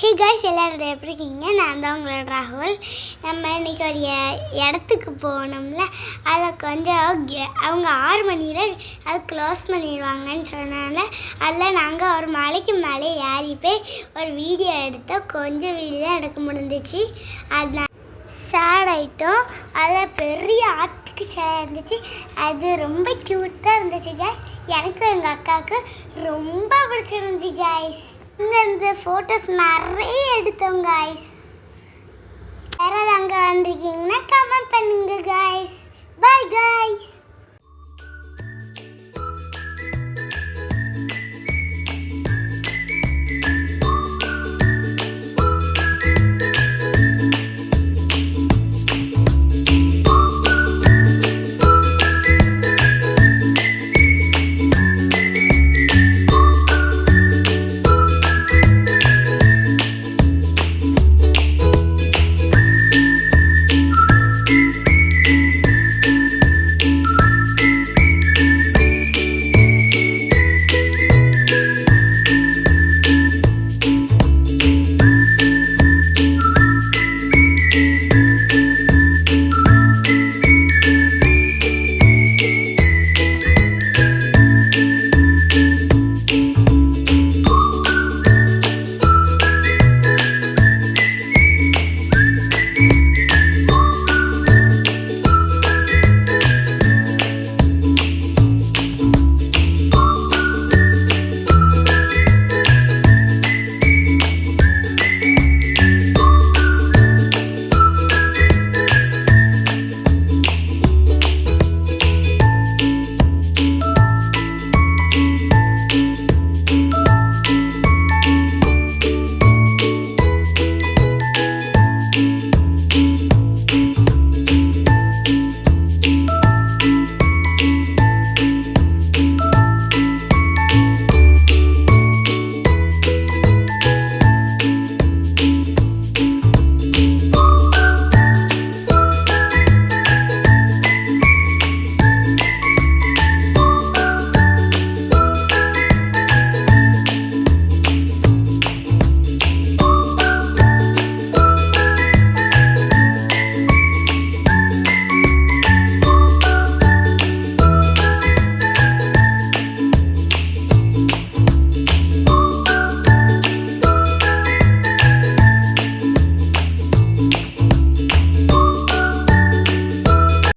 Hey guys, எல்லோரும் எப்படி இருக்கீங்க? நான் தான் உங்களோட ராகுல். நம்ம இன்றைக்கி ஒரு இடத்துக்கு போனோம்ல, அதை கொஞ்சம் அவங்க 6 மணியில் அதை க்ளோஸ் பண்ணிடுவாங்கன்னு சொன்னால அதில் நாங்கள் ஒரு மலைக்கு மேலே ஏறி போய் ஒரு வீடியோ எடுத்தோம். கொஞ்சம் வீடியோ தான் எடுக்க முடிஞ்சிச்சு. அது சேட் ஆகிட்டோம். அதில் பெரிய ஆட்டுக்கு சேர் இருந்துச்சு. அது ரொம்ப க்யூட்டாக இருந்துச்சு காய்ஸ். எனக்கும் எங்கள் அக்காவுக்கு ரொம்ப பிடிச்சிருந்துச்சு காய்ஸ். இங்கே இந்த ஃபோட்டோஸ் நிறைய எடுத்தோம் காய்ஸ். யாராவது அங்கே வந்திருக்கீங்கன்னா கமெண்ட் பண்ணுங்க காய்ஸ். Bye guys.